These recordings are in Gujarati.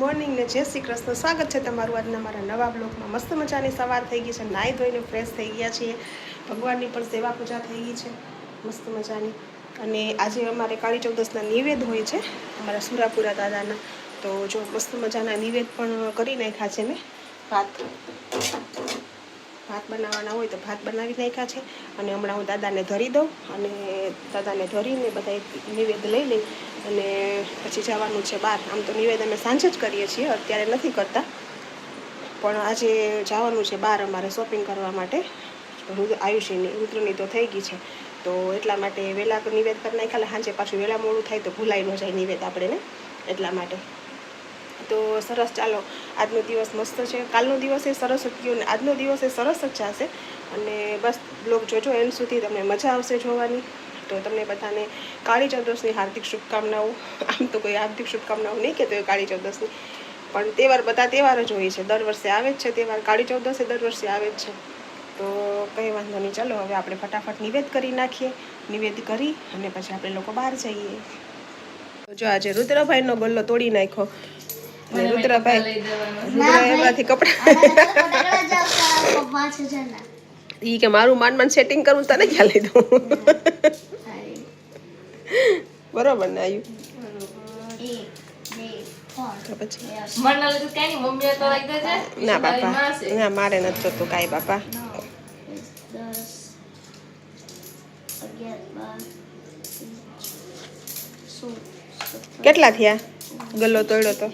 મોર્નિંગ ને જય શ્રી કૃષ્ણ. સ્વાગત છે તમારું આજના મારા નવા બ્લોગમાં. મસ્ત મજાની સવાર થઈ ગઈ છે, નાહી ધોઈને ફ્રેશ થઈ ગયા છીએ. ભગવાનની પણ સેવા પૂજા થઈ ગઈ છે મસ્ત મજાની. અને આજે અમારે કાળી ચૌદસના નિવેદ હોય છે અમારા સુરાપુરા દાદાના. તો જો મસ્ત મજાના નિવેદ પણ કરી નાખ્યા છે મેં. ભાત બનાવવાના હોય તો ભાત બનાવી નાખ્યા છે. અને હમણાં હું દાદાને ધરી દઉં અને દાદાને ધરીને બધા નિવેદ લઈ લઈ અને પછી જવાનું છે બહાર. આમ તો નિવેદ અમે સાંજે જ કરીએ છીએ, અત્યારે નથી કરતા, પણ આજે જવાનું છે બહાર અમારે શોપિંગ કરવા માટે. આયુષીની રુદ્રની તો થઈ ગઈ છે, તો એટલા માટે વહેલા નિવેદ કરી નાખ્યા. સાંજે પાછું વહેલા મોડું થાય તો ભૂલાઈ ન જાય નિવેદ આપણે એટલા માટે. તો સરસ, ચાલો આજનો દિવસ મસ્ત છે. કાલનો દિવસ એ સરસ જ ગયો ને આજનો દિવસ એ સરસ જ જશે. અને બસ બ્લોગ જોજો એન્ડ સુધી, તમને મજા આવશે જોવાની. તો તમને બધાને કાળી ચૌદસની હાર્દિક શુભકામનાઓ. આમ તો કોઈ હાર્દિક શુભકામનાઓ નહીં કહેતો હોય કાળી ચૌદસની, પણ તહેવાર બધા તહેવાર જ હોય છે, દર વર્ષે આવે જ છે તહેવાર. કાળી ચૌદસ દર વર્ષે આવે જ છે, તો કંઈ વાંધો નહીં. ચાલો હવે આપણે ફટાફટ નિવેદ કરી નાખીએ. નિવેદ કરી અને પછી આપણે લોકો બહાર જઈએ. જો આજે રુદ્રભાઈનો ગલ્લો તોડી નાખ્યો. રુદ્રભાઈ એમાંથી કપડા ઈ કે મારું માન સેટિંગ કરવું તને ક્યાં લઈ દઉં. બરોબર ને આયુ? ના બાપા, ના મારે નથી થતું કાંઈ બાપા. કેટલા થયા ગલ્લો તોડ્યો તો?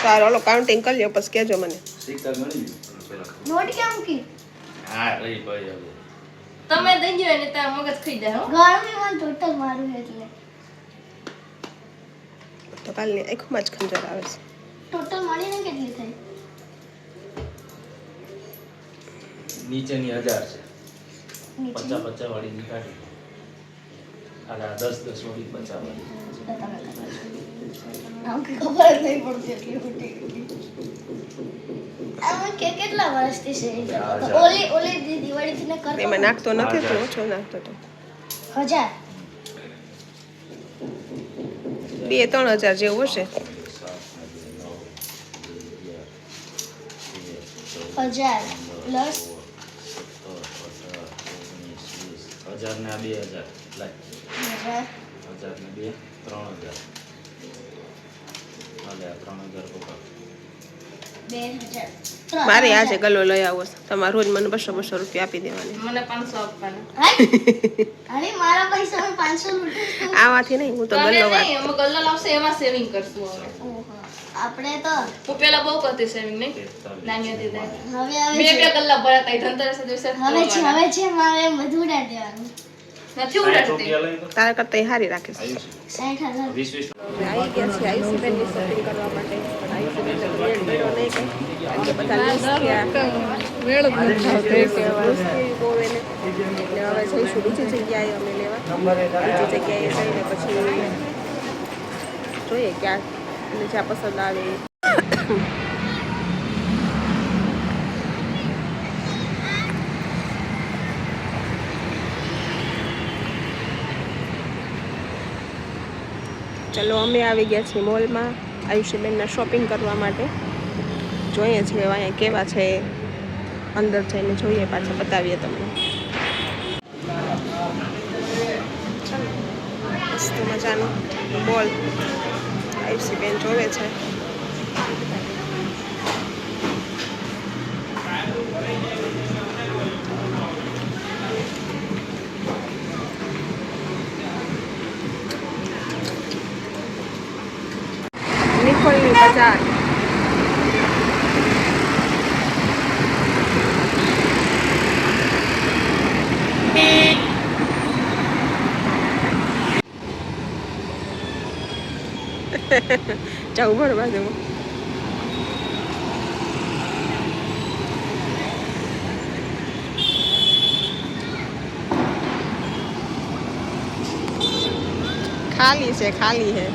સારું, હાલો કાઉન્ટિંગ કરી લ્યો પછી કહેજો મને. તમે દઈ ગયો ને તાર મગજ ખાઈ જાય. ગરમી માં ટોટલ મારું એટલે તો કાલની આંખમાં જ ખંજર આવે છે. ટોટલ મળીને કેટલી થઈ? નીચેની 1000 છે. 50 વાળી નીકાળી. આલા 10 વાળી 50 વાળી. આમ ખબર નહીં પડતી એટલી મોટી. આમાં કેટલા વર્ષથી છે? ઓલી દિવાળીથી ને કરતો એમાં નાખતો નથી તો ઓછો નાખતો તો 1000 2-3 હજાર જેવું હશે. 1000 પ્લસ 1000 ને 2000 લાય. 1000 ને 2 3000. હાલે 3000 કોકા. 2000 મારે આજે ગલ્લો લઈ આવો છે. તમારે રોજ મને 200 રૂપિયા આપી દેવાની. મને 500 આપવાના. અરે મારા પૈસા મે 500 લૂટું. આમાંથી નહીં, હું તો ગલ્લો વાત. નહીં, અમે ગલ્લો લાવશે એમાં સેવિંગ કરશું હવે. આપણે તો હું પેલા બહુ કરતી સેવિંગ નહીં નાની હતી ત્યારે. હવે બે ગલ્લા ભરાતા ધનતેરસ દિવસે. હવે છે મારે બધું ઉડાડી દેવાનું. નથી ઉડાડતી. તારા કરતા હારી રાખે છે. 60000 20 આવી ગયા છે આયુષીબેનની શોપિંગ કરવા માટે. પણ આયુષીબેન તો વેળ મેળો નહીં કંઈ, બધા લુસ ગયા. વેળ જ નથી બહુ એને. એટલે હવે જઈશું બીજી જગ્યાએ અમે લેવા. બીજી જગ્યાએ જઈને પછી જોઈએ ક્યાં જ્યાં પસંદ આવે. ચલો અમે આવી ગયા છીએ મોલમાં આયુષીબેનના શોપિંગ કરવા માટે. જોઈએ છીએ અહીંયા કેવા છે, અંદર જઈને જોઈએ, પાછા બતાવીએ તમને. મસ્ત મજાનો મોલ આયુષીબેન જોવે છે. નિકોલની બજાર. જાઉં ભર બાજુમાં. ખાલી છે, ખાલી છે.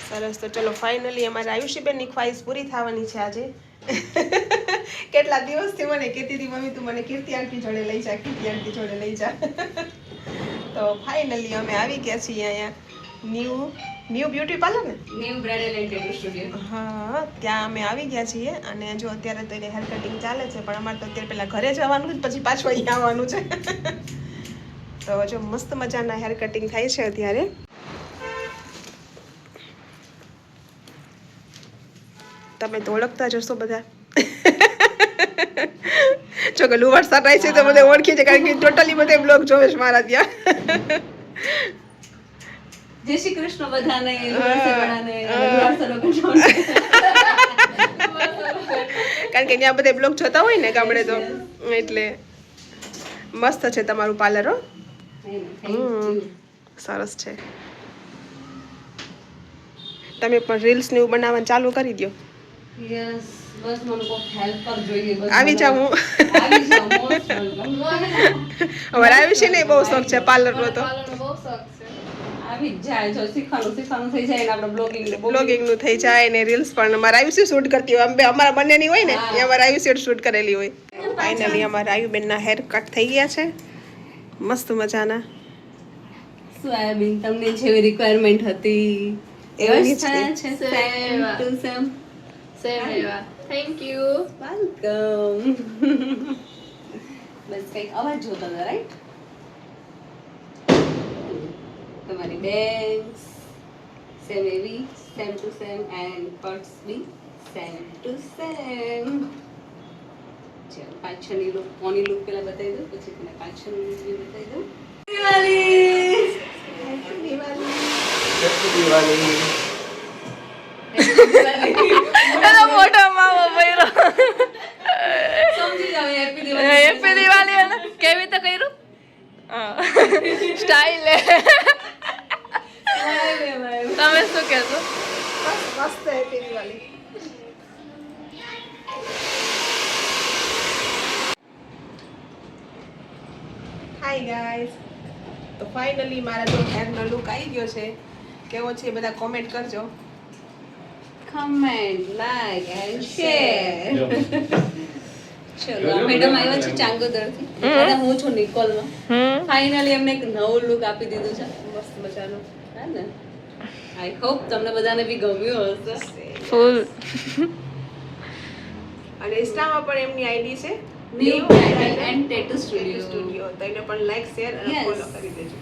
સરસ, તો ચલો ફાઇનલી અમારે આયુષીબેનની ખ્વાહિશ પૂરી થવાની છે આજે. કેટલા દિવસથી મને કહેતી હતી મમ્મી તું મને કીર્તિ આંટી જોડે લઈ જા, કીર્તિ આંટી જોડે લઈ જા. તો ફાઇનલી અમે આવી ગયા છીએ અહીંયા ન્યૂ બ્યુટી પાર્લર ને new bridal and tattoo studio. હા ત્યાં અમે આવી ગયા છીએ અને જો અત્યારે તો એને હેર કટિંગ ચાલે છે પણ અમારે તો અત્યારે પહેલા ઘરે જવાનું છે પછી પાછું અહીંયા આવવાનું છે તો જો મસ્ત મજાના હેર કટિંગ થાય છે અત્યારે. તમે તો ઓળખતા જશો બધા જો કે લુવાડ સાટાય છે તો બધે ઓળખી છે કારણ કે ટોટલી બધે બ્લોગ જોવે છે મારા ત્યાં. જય શ્રી કૃષ્ણ બધાને. કારણ કે ત્યાં બધે બ્લોગ જોતા હોય ને ગામડે તો એટલે મસ્ત છે તમારું પાર્લર હો. સરસ છે. તમે પણ રીલ્સ ને એવું બનાવવાનું ચાલુ કરી દો. યસ બસ મને કોઈ હેલ્પર જોઈએ બસ. આવી જાવ હું આવી જાવ મોસ્ટ વેલકમ. અમારે આવ્યું છે ને બહુ શોખ છે પાર્લર નો તો બહુ શોખ છે. આવી જ જાય જો શીખવાનું થઈ જાય ને આપણે બ્લોગિંગ નું થઈ જાય ને રીલ્સ પણ અમારે આયુષી શૂટ કરતી હોય અમારા બંનેની હોય ને એ અમારે આયુષી શૂટ કરેલી હોય. ફાઇનલી અમારા આયુબેનના હેર કટ થઈ ગયા છે મસ્ત મજાના. શું આયાબેન તમને જેવી રિક્વાયરમેન્ટ હતી એવી જ થયા છે. Same to same. સેમ એવા. Thank you. વેલકમ. બસ કઈક અવાજ જોતા હતા રાઈટ. તમારી બેગ્સ સેમ એવી same to same and cuts be same to same. ચાલો પાછળની લુક કોની લુક પેલા બતાવી દઉં પછી તમને પાછળની લુક બી બતાવી દઉં. દિવાળી. એનો મોટો માવો ભર્યો. સમજી જાવ હેપી દિવાળી. હેપી દિવાળી એને કેવી રીતે કર્યું? સ્ટાઇલ તમે શું કહેશો? મસ્ત હેપી દિવાળી. હાય ગાઈસ તો ફાઇનલી મારા જો હેરનો લુક આવી ગયો છે. કેવો છે એ બધા કોમેન્ટ કરજો. Comment like and share. ચલો આ મેડમ આવ્યા છે ચાંગોદરથી. અને હું છું નિકોલમાં. ફાઇનલી એમને એક નવું લુક આપી દીધું છે મસ્ત મજાનું. હે ને આઈ હોપ તમને બધાને બી ગમ્યું હશે. ફૂલ અને ઇન્સ્ટામાં પણ એમની આઈડી છે new bridal and tattoo studio. Studio તો એને પણ લાઈક શેર અને Yes. ફોલો કરી દેજો.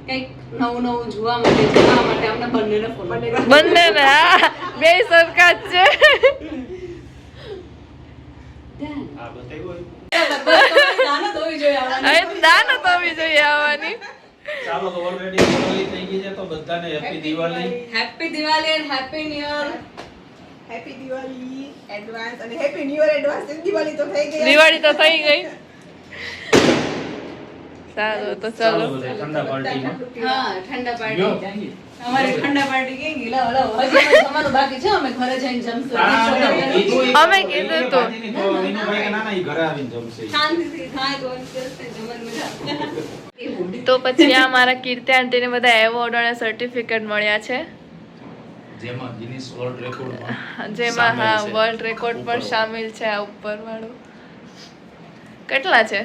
કંઈક નવું નવું જોવા માટે જોવા માટે અમને બંનેને ફોલો બંને ને હા બે સરખા જ છે. આ બતાવ્યું હોય. નાનો ધોવી જોઈએ આવવાની. હવે દાનો તો બી જોઈએ આવવાની. ચાલો તો ઓલરેડી દિવાળી થઈ ગઈ છે તો બધાને happy Diwali. Happy Diwali and happy new year. Happy Diwali advance અને happy new year advance. Diwali તો થઈ ગઈ. દિવાળી તો થઈ ગઈ. સારું તો ચાલો ચલો બધા ઠંડા પાર્ટીમાં. હા ઠંડા યો. પાર્ટી. અમારી ઠંડા પાર્ટી કેમ ગઈ? લાવો લાવો હજી અમારું બાકી છે. અમે ઘરે જઈને જમશું. અમે કીધું તો. વિનુભાઈ કે ના ના ઈ ઘરે આવીને જમશે. શાંતિથી ખાય તો જમવાની મજા આવે. તો પછી આ મારા કીર્તિ આંટીને બધા એવોર્ડ અને સર્ટિફિકેટ મળ્યા છે જેમાં ગિનિસ વર્લ્ડ રેકોર્ડમાં જેમાં સામેલ હા છે. વર્લ્ડ રેકોર્ડ પણ ઉપર. સામેલ છે આ ઉપર વાળું. કેટલા છે?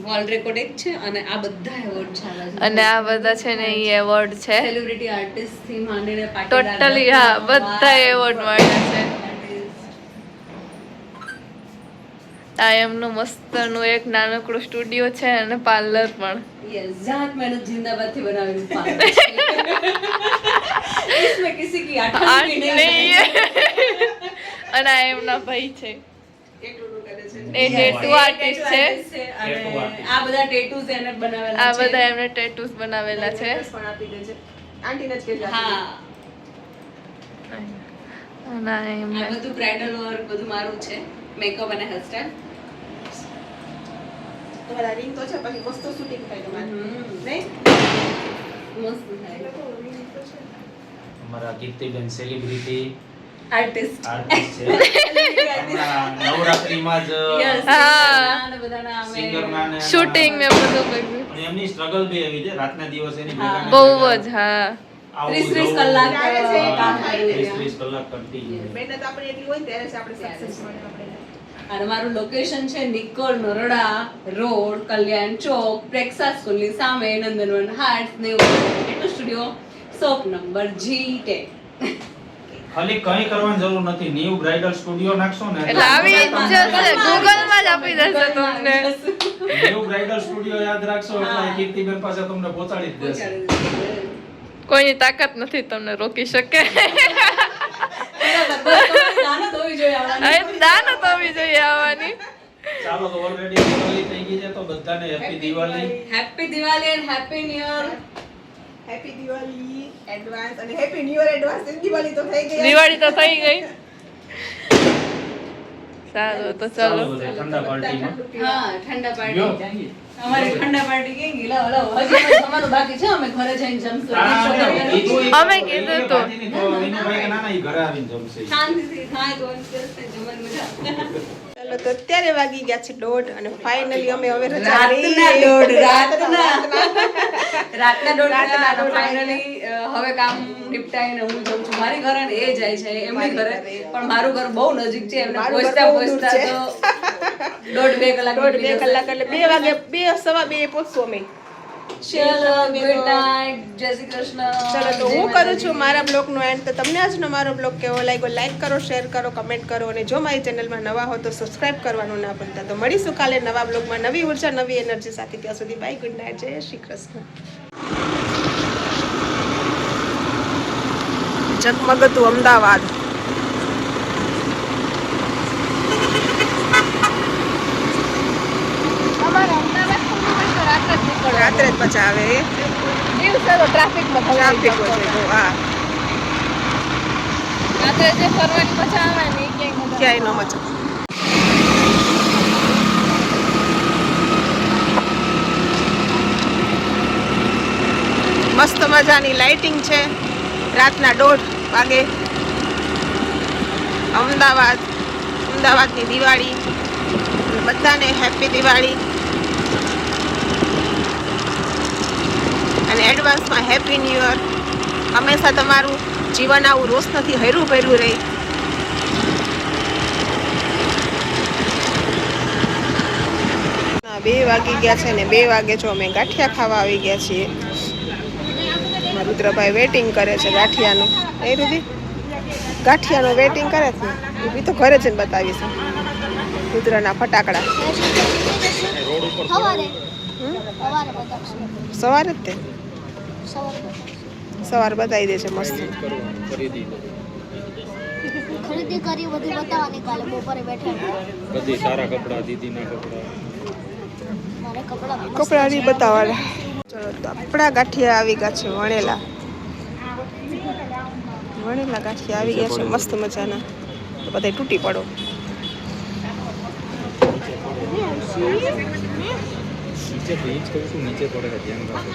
વર્લ્ડ રેકોર્ડ એક છે અને આ બધા એવોર્ડ છે. અને આ બધા છે ને ઈ એવોર્ડ છે સેલિબ્રિટી આર્ટિસ્ટ થી માંડીને પાટીદાર ટોટલી હા બધા એવોર્ડ મળ્યા છે. આ એમનું મસ્તનું એક નાનકડું સ્ટુડિયો છે અને પાર્લર પણ. યસ જાત મહેનત जिंदाबाद થી બનાવેલું પાર્લર છે. इसमें किसी की આ आठवीं નહીં नहीं છે. અને આ એમના ભાઈ છે એકલું કરે છે. એ ટેટુ આર્ટિસ્ટ છે. અને આ બધા ટેટૂઝ એને બનાવેલા આ છે. બધા એમને ટેટુસ બનાવેલા છે. એડ્રેસ પણ આપી દેજે. આંટીને જ કહેજો. હા અને આ આ એમને બધું બ્રાઇડલ વર્ક બધું મારું છે. મેકઅપ અને હેરસ્ટાઈલ. તમારા ring તો છે પછી મસ્ત શૂટિંગ થાય તમારે નહીં? મસ્ત થાય. અમારા કીર્તિબેન સેલિબ્રિટી આર્ટિસ્ટ આર્ટિસ્ટ છે. હમણાં નવરાત્રીમાં જ હા. અને બધાના અમે સિંગરના ને શૂટિંગ ને બધું કર્યું. અને એમની સ્ટ્રગલ બી એવી છે રાતના દિવસે એની હા. ભેગા ને બહુ ભેગા જ હા. આવું 30 જવું. કલાક ત્યારે છે કામ કર્યું. 30 કલાક કરતી હોય. મહેનત આપણી એટલી હોય ને ત્યારે જ આપણે સક્સેસ મળે આપણે. અને મારું લોકેશન છે નિકોલ નરોડા રોડ કલ્યાણ ચોક પ્રેક્ષા સ્કૂલની સામે નંદનવન હાર્ટ ને tattoo studio, shop number G10. ખાલી કંઈ કરવાની જરૂર નથી. ન્યુ બ્રાઇડલ સ્ટુડિયો નાખશો ને એટલે આવી જશે, ગૂગલ માં જ આપી દેશે તમને. ન્યુ બ્રાઇડલ સ્ટુડિયો યાદ રાખશો એટલે કીર્તિબેન પાસે તમને પહોંચાડી જ દેશે. કોઈની તાકાત નથી તમને રોકી શકે. નાનો તો હોવી જોઈએ આવવાની. દાન તો હોવી જોઈએ આવવાની. ચાલો તો ઓલરેડી દિવાળી થઈ ગઈ છે તો બધાને happy Diwali. Happy Diwali and happy new year. Happy Diwali advance અને happy new year advance. Diwali તો થઈ ગઈ. દિવાળી તો થઈ ગઈ. સારું તો ચાલો ચલો. બધા ઠંડા પાર્ટીમાં. હા, ઠંડા યો. પાર્ટી. અમારી ઠંડા પાર્ટી કેમ ગઈ? લાવો લાવો. હજી તો તમારું બાકી છે, અમે ઘરે જઈને જમશું. અમે કીધું તો. વિનુભાઈ કે ના ના ઈ ઘરે આવીને જમશે. શાંતિથી ખાય તો જમવાની મજા આવે. ચાલો તો અત્યારે વાગી ગયા છે 1:30 અને ફાઇનલી અમે હવે રજા રાતના લઈએ. 1:30 રાતના ફાઇનલી હવે કામ નિપટાઈને હું જઉં છું મારી ઘરે ને એ જાય છે એમની ઘરે, પણ મારું ઘર બહુ નજીક છે, એમને મારું ઘર પહોંચતા બહુ દૂર પહોંચતા છે. તો 1.5-2 કલાક 1.5-2 કલાક એટલે 2 વાગે 2:15 પહોંચશું અમે. ચલો ગુડ નાઇટ, જય શ્રી કૃષ્ણ. ચલો તો હું કરું છું મારા બ્લોગનો એન્ડ. તો તમને આજનો મારો બ્લોગ કેવો લાગ્યો લાઈક કરો, શેર કરો, કમેન્ટ કરો અને જો મારી ચેનલમાં નવા હો તો સબસ્ક્રાઇબ કરવાનું ના ભૂલતા. તો મળીશું કાલે નવા બ્લોગમાં નવી ઉર્જા નવી એનર્જી સાથે. ત્યાં સુધી બાય, ગુડ નાઇટ, જય શ્રી કૃષ્ણ. જગમગતું અમદાવાદ. રાત્રે જ પછી આવે દિવસે તો ટ્રાફિકમાં ટ્રાફિક હોય છે. હા, રાત્રે જે ફરવાની મજા આવે ને એ ક્યાંય મજા ક્યાંય ન મચા. મસ્ત મજાની લાઇટિંગ છે. રાતના 1:30 વાગે અમદાવાદની દિવાળી. બધાને હેપી દિવાળી અને એડવાન્સમાં હેપી ન્યુ યર. હંમેશા તમારું જીવન આવું રોશનીથી હર્યું ભર્યું રહે. 2 વાગી ગયા છે ને 2 વાગે જો અમે ગાંઠિયા ખાવા આવી ગયા છીએ. રુદ્રભાઈ વેટિંગ કરે છે ગાંઠિયાનું. એ રૂધી ગાંઠિયાનું વેટિંગ કરે છે. એ તો ઘરે જઈને બતાવીશું રુદ્રના ફટાકડા. સવારે જ તે સવારે બતાવી દે છે મસ્ત. ખરીદી કરી બધી બતાવવાની કાલે બપોરે બેઠા. બધી સારા કપડા, દીદીના કપડા. મારે કપડા કપડા નહીં બતાવવાના. ચલો તો આપણા ગાંઠિયા આવી ગયા છે વણેલા. વણેલા ગાંઠિયા આવી ગયા છે મસ્ત મજાના. તો બધા તૂટી પડો. નીચે ભેજ કહું છું, નીચે પડે ધ્યાન રાખો.